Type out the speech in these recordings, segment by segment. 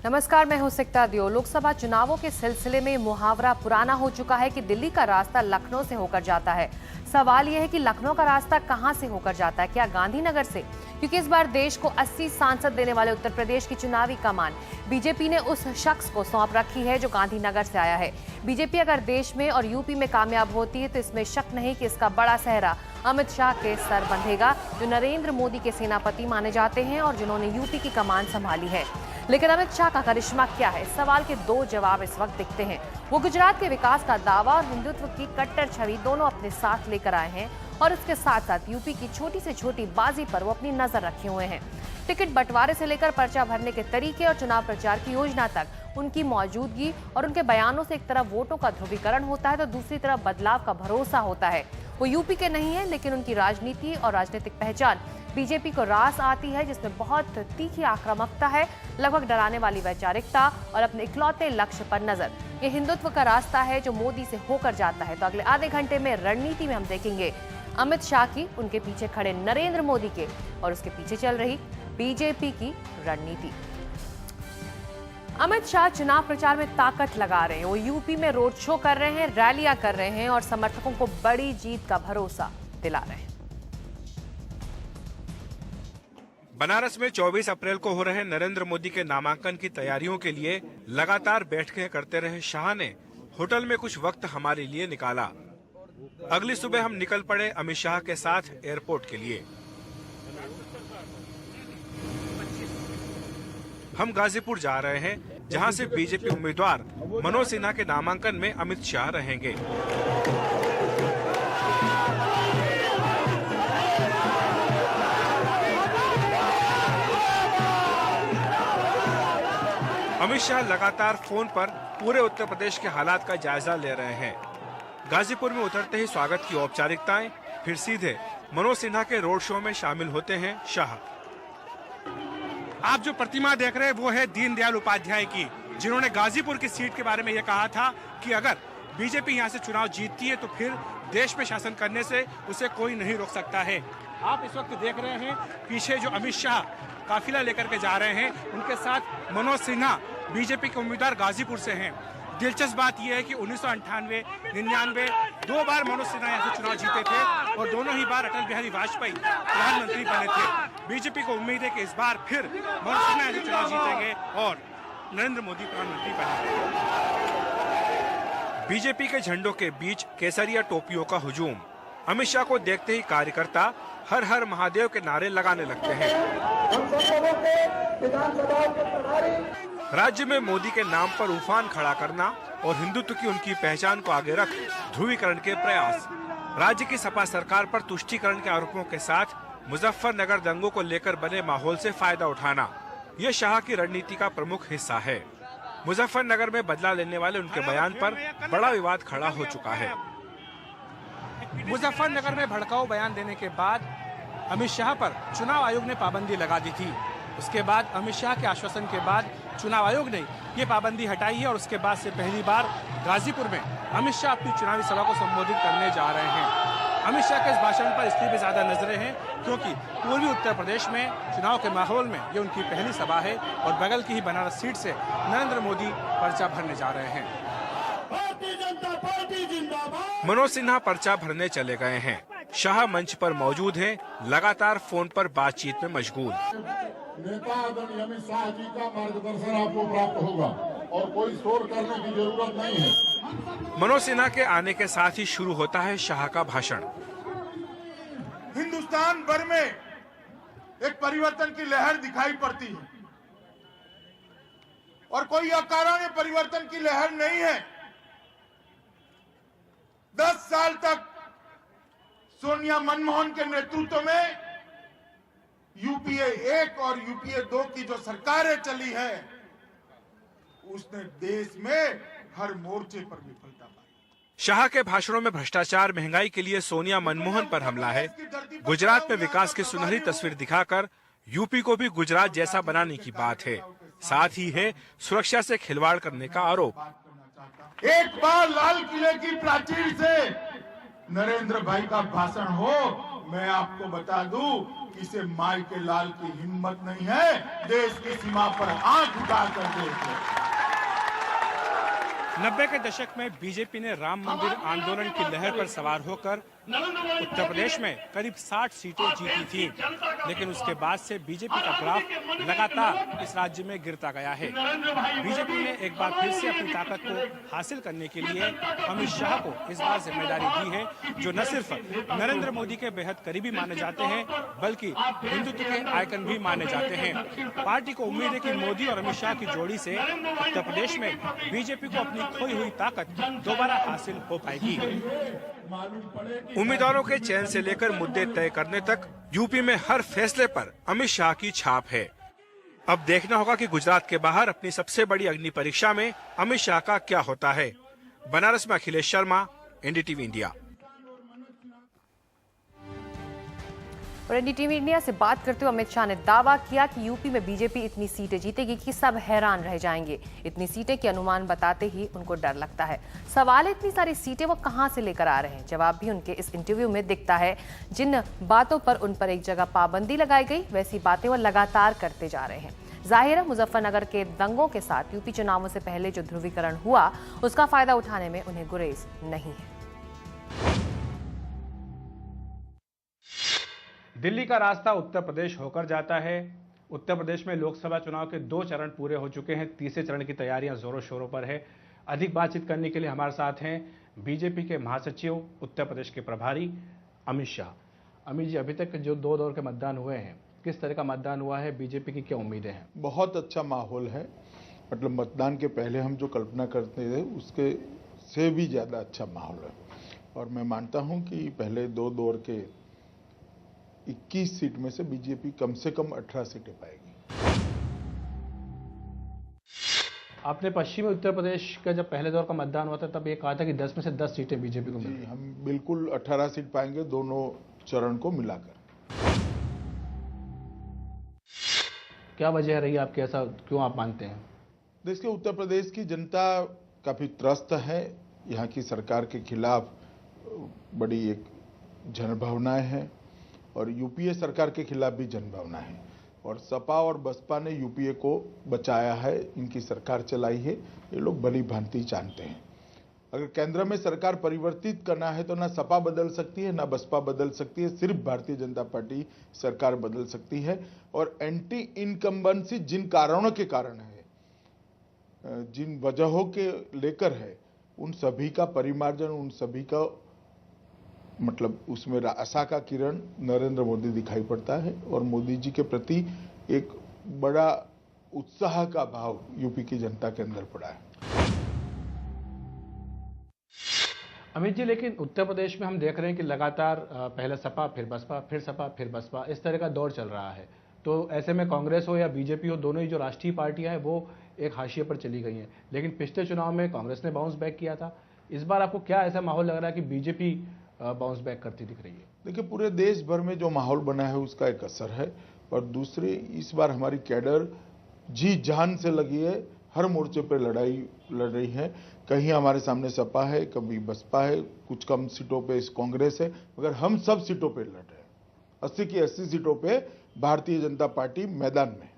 नमस्कार, मैं हूं सिकता दियो। लोकसभा चुनावों के सिलसिले में मुहावरा पुराना हो चुका है कि दिल्ली का रास्ता लखनऊ से होकर जाता है। सवाल यह है कि लखनऊ का रास्ता कहां से होकर जाता है? क्या गांधीनगर से? क्योंकि इस बार देश को 80 सांसद देने वाले उत्तर प्रदेश की चुनावी कमान बीजेपी ने उस शख्स को सौंप रखी है जो गांधीनगर से आया है। बीजेपी अगर देश में और यूपी में कामयाब होती है तो इसमें शक नहीं कि इसका बड़ा सेहरा अमित शाह के सर बंधेगा, जो नरेंद्र मोदी के सेनापति माने जाते हैं और जिन्होंने यूपी की कमान संभाली है। लेकिन अमित शाह का करिश्मा क्या है? इस सवाल के दो जवाब इस वक्त दिखते हैं। वो गुजरात के विकास का दावा और हिंदुत्व की कट्टर छवि दोनों अपने साथ लेकर आए हैं और इसके साथ साथ यूपी की छोटी से छोटी बाजी पर वो अपनी नजर रखे हुए हैं। टिकट बंटवारे से लेकर पर्चा भरने के तरीके और चुनाव प्रचार की योजना तक उनकी मौजूदगी और उनके बयानों से एक तरफ वोटों का ध्रुवीकरण होता है तो दूसरी तरफ बदलाव का भरोसा होता है। वो यूपी के नहीं है, लेकिन उनकी राजनीति और राजनीतिक पहचान बीजेपी को रास आती है, जिसमें बहुत तीखी आक्रामकता है, लगभग डराने वाली वैचारिकता और अपने इकलौते लक्ष्य पर नजर। ये हिंदुत्व का रास्ता है जो मोदी से होकर जाता है। तो अगले आधे घंटे में रणनीति में हम देखेंगे अमित शाह की, उनके पीछे खड़े नरेंद्र मोदी के और उसके पीछे चल रही बीजेपी की रणनीति। अमित शाह चुनाव प्रचार में ताकत लगा रहे हैं। वो यूपी में रोड शो कर रहे हैं, रैलियां कर रहे हैं और समर्थकों को बड़ी जीत का भरोसा दिला रहे हैं। बनारस में 24 अप्रैल को हो रहे नरेंद्र मोदी के नामांकन की तैयारियों के लिए लगातार बैठकें करते रहे शाह ने होटल में कुछ वक्त हमारे लिए निकाला। अगली सुबह हम निकल पड़े अमित शाह के साथ एयरपोर्ट के लिए। हम गाजीपुर जा रहे हैं, जहां से बीजेपी उम्मीदवार मनोज सिन्हा के नामांकन में अमित शाह रहेंगे। अमित शाह लगातार फोन पर पूरे उत्तर प्रदेश के हालात का जायजा ले रहे हैं। गाजीपुर में उतरते ही स्वागत की औपचारिकताएं, फिर सीधे मनोज सिन्हा के रोड शो में शामिल होते हैं शाह। आप जो प्रतिमा देख रहे हैं वो है दीनदयाल उपाध्याय की, जिन्होंने गाजीपुर की सीट के बारे में ये कहा था कि अगर बीजेपी यहाँ से चुनाव जीतती है तो फिर देश में शासन करने से उसे कोई नहीं रोक सकता है। आप इस वक्त देख रहे हैं पीछे जो अमित शाह काफिला लेकर के जा रहे हैं, उनके साथ मनोज सिन्हा बीजेपी के उम्मीदवार गाजीपुर से हैं। दिलचस्प बात यह है कि 1998, 99 दो बार मनोज सिन्हा यहाँ से चुनाव जीते थे और दोनों ही बार अटल बिहारी वाजपेयी प्रधानमंत्री बने थे। बीजेपी को उम्मीद है कि इस बार फिर मनोज सिन्हा यहाँ से चुनाव जीतेंगे और नरेंद्र मोदी प्रधानमंत्री बनेंगे। बीजेपी के झंडों के बीच केसरिया टोपियों का हुजूम। अमित शाह को देखते ही कार्यकर्ता हर हर महादेव के नारे लगाने लगते हैं। राज्य में मोदी के नाम पर उफान खड़ा करना और हिंदुत्व की उनकी पहचान को आगे रख ध्रुवीकरण के प्रयास। राज्य की सपा सरकार पर तुष्टीकरण के आरोपों के साथ मुजफ्फरनगर दंगों को लेकर बने माहौल से फायदा उठाना, ये शाह की रणनीति का प्रमुख हिस्सा है। मुजफ्फरनगर में बदला लेने वाले उनके बयान पर बड़ा विवाद खड़ा हो चुका है। मुजफ्फरनगर में भड़काऊ बयान देने के बाद अमित शाह पर चुनाव आयोग ने पाबंदी लगा दी थी। उसके बाद अमित शाह के आश्वासन के बाद चुनाव आयोग ने ये पाबंदी हटाई है और उसके बाद से पहली बार गाजीपुर में अमित शाह अपनी चुनावी सभा को संबोधित करने जा रहे हैं। अमित शाह के इस भाषण पर इसलिए भी ज्यादा नजरें हैं क्योंकि पूर्वी उत्तर प्रदेश में चुनाव के माहौल में ये उनकी पहली सभा है और बगल की ही बनारस सीट से नरेंद्र मोदी पर्चा भरने जा रहे हैं। मनोज सिन्हा पर्चा भरने चले गए हैं। शाह मंच पर मौजूद हैं, लगातार फोन पर बातचीत में मशगूल। नेता आदरणीय अमित शाह जी का मार्गदर्शन आपको प्राप्त होगा और कोई शोर करने की जरूरत नहीं है। मनोज सिन्हा के आने के साथ ही शुरू होता है शाह का भाषण। हिंदुस्तान भर में एक परिवर्तन की लहर दिखाई पड़ती है और कोई अकारण परिवर्तन की लहर नहीं है। 10 साल तक सोनिया मनमोहन के नेतृत्व में यूपीए 1 और यूपीए 2 की जो सरकारें चली है, उसने देश में हर मोर्चे पर विफलता पाई। शाह के भाषणों में भ्रष्टाचार, महंगाई के लिए सोनिया मनमोहन पर हमला है। गुजरात में विकास की सुनहरी तस्वीर दिखाकर यूपी को भी गुजरात जैसा बनाने की बात है। साथ ही है सुरक्षा से खिलवाड़ करने का आरोप। एक बार लाल किले की प्राचीर से नरेंद्र भाई का भाषण हो, मैं आपको बता दूं कि इसे माई के लाल की हिम्मत नहीं है देश की सीमा पर आंख उठाकर देखे। 90 के दशक में बीजेपी ने राम मंदिर आंदोलन की लहर पर सवार होकर उत्तर प्रदेश में करीब 60 सीटें जीती थी, लेकिन उसके बाद से बीजेपी का ग्राफ लगातार इस राज्य में गिरता गया है। बीजेपी ने एक बार फिर से अपनी ताकत को हासिल करने के लिए अमित शाह को इस बार जिम्मेदारी दी है, जो न सिर्फ नरेंद्र मोदी के बेहद करीबी माने जाते हैं, बल्कि हिंदुत्व के आइकन भी माने जाते हैं। पार्टी को उम्मीद है कि मोदी और अमित शाह की जोड़ी से उत्तर प्रदेश में बीजेपी को अपनी खोई हुई ताकत दोबारा हासिल हो पाएगी। उम्मीदवारों के चयन से लेकर मुद्दे तय करने तक यूपी में हर फैसले पर अमित शाह की छाप है। अब देखना होगा कि गुजरात के बाहर अपनी सबसे बड़ी अग्नि परीक्षा में अमित शाह का क्या होता है। बनारस में अखिलेश शर्मा, एनडीटीवी इंडिया। और एनडीटीवी इंडिया से बात करते हुए अमित शाह ने दावा किया कि यूपी में बीजेपी इतनी सीटें जीतेगी कि सब हैरान रह जाएंगे। इतनी सीटें के अनुमान बताते ही उनको डर लगता है। सवाल है इतनी सारी सीटें वो कहां से लेकर आ रहे हैं। जवाब भी उनके इस इंटरव्यू में दिखता है। जिन बातों पर उन पर एक जगह पाबंदी लगाई गई, वैसी बातें वो लगातार करते जा रहे हैं। जाहिर है मुजफ्फरनगर के दंगों के साथ यूपी चुनावों से पहले जो ध्रुवीकरण हुआ, उसका फायदा उठाने में उन्हें गुरेज नहीं है। दिल्ली का रास्ता उत्तर प्रदेश होकर जाता है। उत्तर प्रदेश में लोकसभा चुनाव के 2 चरण पूरे हो चुके हैं। तीसरे चरण की तैयारियां जोरों शोरों पर है। अधिक बातचीत करने के लिए हमारे साथ हैं बीजेपी के महासचिव, उत्तर प्रदेश के प्रभारी अमित शाह। अमित जी, अभी तक जो 2 दौर के मतदान हुए हैं, किस तरह का मतदान हुआ है? बीजेपी की क्या उम्मीदें हैं? बहुत अच्छा माहौल है। मतलब मतदान के पहले हम जो कल्पना करते थे उसके से भी ज़्यादा अच्छा माहौल है। और मैं मानता हूं कि पहले 2 दौर के 21 सीट में से बीजेपी कम से कम 18 सीटें पाएगी। आपने पश्चिमी उत्तर प्रदेश का जब पहले दौर का मतदान हुआ था, तब ये कहा था कि 10 में से 10 सीटें बीजेपी को मिलेंगी। हम बिल्कुल 18 सीट पाएंगे दोनों चरण को मिलाकर। क्या वजह रही आपकी, ऐसा क्यों आप मानते हैं? देखिए, उत्तर प्रदेश की जनता काफी त्रस्त है। यहाँ की सरकार के खिलाफ बड़ी एक जनभावनाएं हैं और यूपीए सरकार के खिलाफ भी जनभावना है। और सपा और बसपा ने यूपीए को बचाया है, इनकी सरकार चलाई है, ये लोग भली भांति जानते हैं। अगर केंद्र में सरकार परिवर्तित करना है तो ना सपा बदल सकती है, ना बसपा बदल सकती है, सिर्फ भारतीय जनता पार्टी सरकार बदल सकती है। और एंटी इनकम्बेंसी जिन कारणों के कारण है, जिन वजहों के लेकर है, उन सभी का परिमार्जन, उन सभी का मतलब उसमें आशा का किरण नरेंद्र मोदी दिखाई पड़ता है। और मोदी जी के प्रति एक बड़ा उत्साह का भाव यूपी की जनता के अंदर पड़ा है। अमित जी, लेकिन उत्तर प्रदेश में हम देख रहे हैं कि लगातार पहले सपा, फिर बसपा, फिर सपा, फिर बसपा, इस तरह का दौर चल रहा है। तो ऐसे में कांग्रेस हो या बीजेपी हो, दोनों ही जो राष्ट्रीय पार्टियां हैं वो एक हाशिए पर चली गई हैं। लेकिन पिछले चुनाव में कांग्रेस ने बाउंस बैक किया था। इस बार आपको क्या ऐसा माहौल लग रहा है कि बीजेपी बाउंस बैक करती दिख रही है? देखिए, पूरे देश भर में जो माहौल बना है उसका एक असर है। और दूसरी, इस बार हमारी कैडर जी जान से लगी है, हर मोर्चे पर लड़ाई लड़ रही है। कहीं हमारे सामने सपा है, कभी बसपा है, कुछ कम सीटों पे कांग्रेस है, मगर हम सब सीटों पे लड़ रहे हैं। 80 की 80 सीटों पे भारतीय जनता पार्टी मैदान में।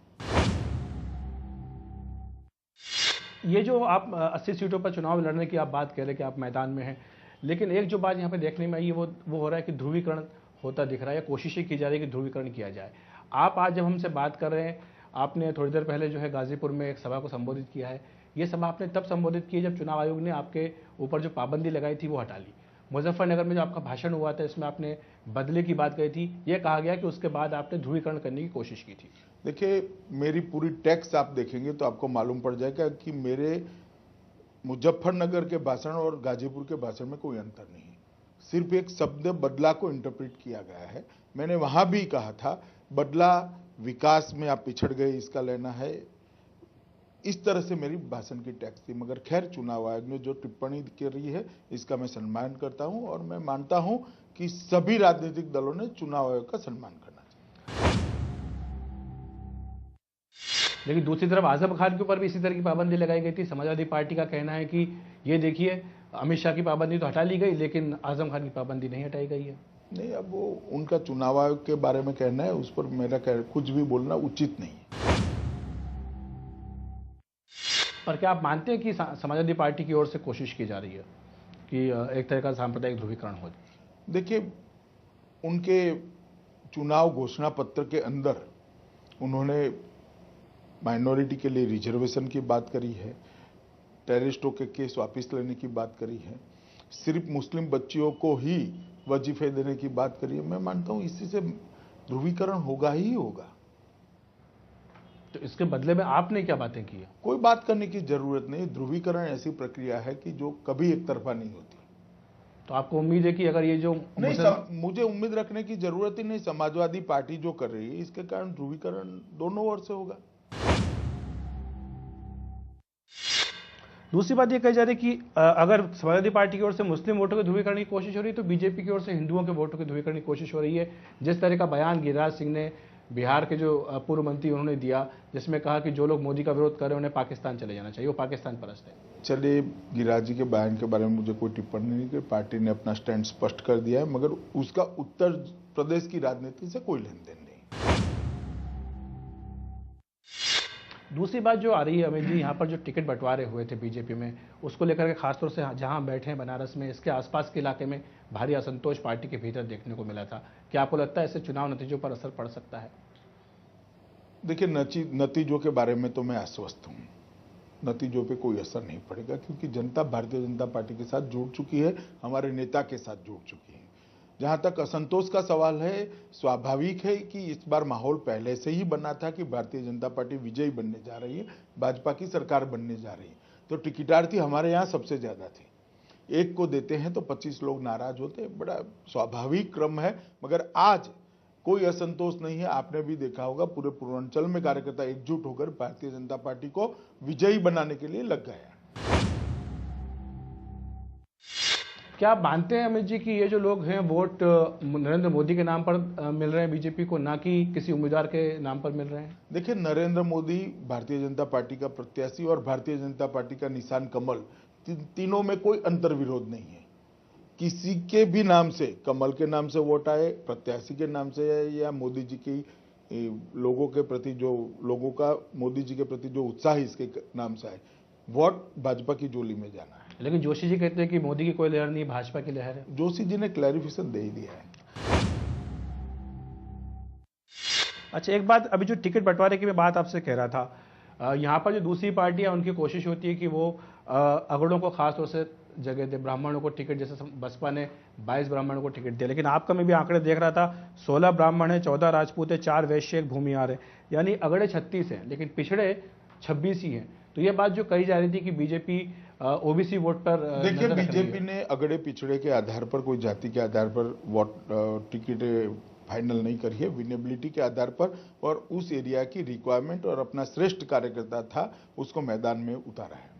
ये जो आप 80 सीटों पर चुनाव लड़ने की आप बात कह रहे हैं कि आप मैदान में हैं, लेकिन एक जो बात यहाँ पे देखने में आई है वो हो रहा है कि ध्रुवीकरण होता दिख रहा है, या कोशिशें की जा रही है कि ध्रुवीकरण किया जाए। आप आज जब हमसे बात कर रहे हैं, आपने थोड़ी देर पहले जो है गाजीपुर में एक सभा को संबोधित किया है। ये सभा आपने तब संबोधित की जब चुनाव आयोग ने आपके ऊपर जो पाबंदी लगाई थी वो हटा ली। मुजफ्फरनगर में जो आपका भाषण हुआ था, इसमें आपने बदले की बात कही थी। ये कहा गया कि उसके बाद आपने ध्रुवीकरण करने की कोशिश की थी। देखिए, मेरी पूरी टेक्स्ट आप देखेंगे तो आपको मालूम पड़ जाएगा कि मेरे मुजफ्फरनगर के भाषण और गाजीपुर के भाषण में कोई अंतर नहीं है। सिर्फ एक शब्द बदला को इंटरप्रेट किया गया है। मैंने वहां भी कहा था, बदला विकास में आप पिछड़ गए, इसका लेना है। इस तरह से मेरी भाषण की टेक्स्ट थी। मगर खैर, चुनाव आयोग ने जो टिप्पणी करी है इसका मैं सम्मान करता हूं और मैं मानता हूं कि सभी राजनीतिक दलों ने चुनाव आयोग का सम्मान करना चाहिए। लेकिन दूसरी तरफ आजम खान के ऊपर भी इसी तरह की पाबंदी लगाई गई थी। समाजवादी पार्टी का कहना है कि ये देखिए, अमित शाह की पाबंदी तो हटा ली गई, लेकिन आजम खान की पाबंदी नहीं हटाई गई है। नहीं, अब वो उनका चुनाव आयोग के बारे में कहना है, उस पर मेरा कुछ भी बोलना उचित नहीं है। पर क्या आप मानते हैं कि समाजवादी पार्टी की ओर से कोशिश की जा रही है कि एक तरह का सांप्रदायिक ध्रुवीकरण हो? देखिए, उनके चुनाव घोषणा पत्र के अंदर उन्होंने माइनॉरिटी के लिए रिजर्वेशन की बात करी है, टेररिस्टों के केस वापस लेने की बात करी है, सिर्फ मुस्लिम बच्चियों को ही वजीफे देने की बात करी है। मैं मानता हूं इसी से ध्रुवीकरण होगा ही होगा। तो इसके बदले में आपने क्या बातें की है? कोई बात करने की जरूरत नहीं। ध्रुवीकरण ऐसी प्रक्रिया है कि जो कभी एक तरफा नहीं होती। तो आपको उम्मीद है कि अगर ये जो नहीं, मुझे उम्मीद रखने की जरूरत ही नहीं। समाजवादी पार्टी जो कर रही है, इसके कारण ध्रुवीकरण दोनों ओर से होगा। दूसरी बात ये कही जा रही है कि अगर समाजवादी पार्टी की ओर से मुस्लिम वोटों के ध्रुवीकरण की कोशिश हो रही है, तो बीजेपी की ओर से हिंदुओं के वोटों के ध्रुवीकरण की कोशिश हो रही है। जिस तरह का बयान गिरिराज सिंह ने, बिहार के जो पूर्व मंत्री, उन्होंने दिया, जिसमें कहा कि जो लोग मोदी का विरोध कर रहे हैं उन्हें पाकिस्तान चले जाना चाहिए, वो पाकिस्तान परस्त है। चलिए, गिरिराज जी के बयान के बारे में मुझे कोई टिप्पणी नहीं की। पार्टी ने अपना स्टैंड स्पष्ट कर दिया है, मगर उसका उत्तर प्रदेश की राजनीति से कोई लेन देन नहीं। दूसरी बात जो आ रही है अमित जी, यहाँ पर जो टिकट बंटवारे हुए थे बीजेपी में, उसको लेकर के खासतौर से जहाँ बैठे हैं बनारस में, इसके आसपास के इलाके में भारी असंतोष पार्टी के भीतर देखने को मिला था। क्या आपको लगता है इससे चुनाव नतीजों पर असर पड़ सकता है? देखिए, नतीजों के बारे में तो मैं आश्वस्त हूँ। नतीजों पे कोई असर नहीं पड़ेगा, क्योंकि जनता भारतीय जनता पार्टी के साथ जुड़ चुकी है, हमारे नेता के साथ जुड़ चुकी है। जहां तक असंतोष का सवाल है, स्वाभाविक है कि इस बार माहौल पहले से ही बना था कि भारतीय जनता पार्टी विजयी बनने जा रही है, भाजपा की सरकार बनने जा रही है। तो टिकटार्थी हमारे यहाँ सबसे ज्यादा थे। एक को देते हैं तो 25 लोग नाराज होते, बड़ा स्वाभाविक क्रम है। मगर आज कोई असंतोष नहीं है। आपने भी देखा होगा, पूरे पूर्वांचल में कार्यकर्ता एकजुट होकर भारतीय जनता पार्टी को विजयी बनाने के लिए लग गए हैं। क्या आप मानते हैं अमित जी कि ये जो लोग हैं वोट नरेंद्र मोदी के नाम पर मिल रहे हैं बीजेपी को, ना कि किसी उम्मीदवार के नाम पर मिल रहे हैं? देखिए, नरेंद्र मोदी भारतीय जनता पार्टी का प्रत्याशी और भारतीय जनता पार्टी का निशान कमल, तीनों में कोई अंतर्विरोध नहीं है। किसी के भी नाम से, कमल के नाम से वोट आए, प्रत्याशी के नाम से आए, या मोदी जी की लोगों के प्रति जो लोगों का मोदी जी के प्रति जो उत्साह इसके नाम से आए, वोट भाजपा की जोली में जाना है। लेकिन जोशी जी कहते हैं कि मोदी की कोई लहर नहीं, भाजपा की लहर है। जोशी जी ने क्लैरिफिकेशन दे ही दिया है। अच्छा, एक बात, अभी जो टिकट बंटवारे की मैं बात आपसे कह रहा था, यहाँ पर जो दूसरी पार्टियां, उनकी कोशिश होती है कि वो अगड़ों को खास तौर से जगह दे, ब्राह्मणों को टिकट, जैसे बसपा ने 22 ब्राह्मणों को टिकट दिया। लेकिन आपका मैं भी आंकड़े देख रहा था, 16 ब्राह्मण है, 14 राजपूत है, 4 वैश्य, 1 भूमिहार है, यानी अगड़े 36 हैं, लेकिन पिछड़े 26 ही हैं। तो ये बात जो कही जा रही थी कि बीजेपी ओबीसी वोट पर, देखिए, बीजेपी ने अगड़े पिछड़े के आधार पर, कोई जाति के आधार पर वोट टिकट फाइनल नहीं करी है, विनेबिलिटी के आधार पर, और उस एरिया की रिक्वायरमेंट और अपना श्रेष्ठ कार्यकर्ता था उसको मैदान में उतारा है।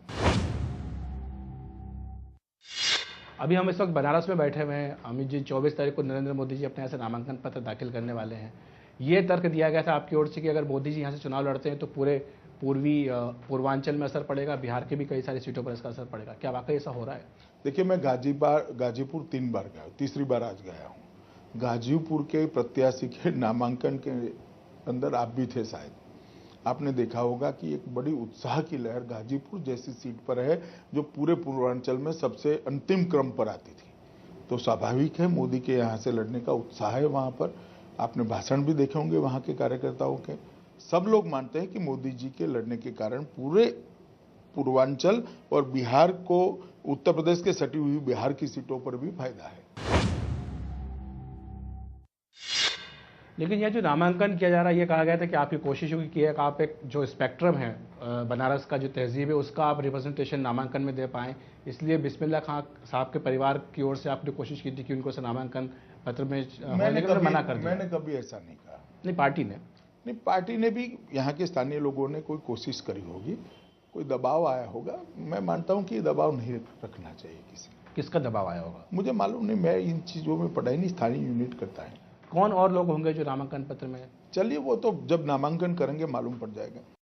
अभी हम इस वक्त बनारस में बैठे हुए हैं अमित जी। 24 तारीख को नरेंद्र मोदी जी अपने यहाँ से नामांकन पत्र दाखिल करने वाले हैं। ये तर्क दिया गया था आपकी ओर से कि अगर मोदी जी यहाँ से चुनाव लड़ते हैं तो पूरे पूर्वांचल में असर पड़ेगा, बिहार के भी कई सारी सीटों पर इसका असर पड़ेगा। क्या वाकई ऐसा हो रहा है? देखिए, मैं गाजीपुर 3 बार गया, तीसरी बार आज गया हूँ। गाजीपुर के प्रत्याशी के नामांकन के अंदर आप भी थे शायद, आपने देखा होगा कि एक बड़ी उत्साह की लहर गाजीपुर जैसी सीट पर है, जो पूरे पूर्वांचल में सबसे अंतिम क्रम पर आती थी। तो स्वाभाविक है, मोदी के यहाँ से लड़ने का उत्साह है वहाँ पर। आपने भाषण भी देखे होंगे वहाँ के कार्यकर्ताओं के। सब लोग मानते हैं कि मोदी जी के लड़ने के कारण पूरे पूर्वांचल और बिहार को, उत्तर प्रदेश के सटी हुई बिहार की सीटों पर भी फायदा है। लेकिन यह जो नामांकन किया जा रहा है, ये कहा गया था कि आपकी कोशिश होगी कि आप एक जो स्पेक्ट्रम है बनारस का, जो तहजीब है, उसका आप रिप्रेजेंटेशन नामांकन में दे पाएं। इसलिए बिस्मिल्लाह खां साहब के परिवार की ओर से आपने कोशिश की थी कि उनको से नामांकन पत्र में मना कर दिया। मैंने कभी ऐसा नहीं कहा। नहीं, पार्टी ने नहीं, पार्टी ने भी, यहाँ के स्थानीय लोगों ने कोई कोशिश करी होगी, कोई दबाव आया होगा। मैं मानता हूँ कि दबाव नहीं रखना चाहिए किसी। किसका दबाव आया होगा? मुझे मालूम नहीं, मैं इन चीजों में पढ़ाई नहीं, स्थानीय यूनिट करता है। कौन और लोग होंगे जो नामांकन पत्र में? चलिए, वो तो जब नामांकन करेंगे मालूम पड़ जाएगा।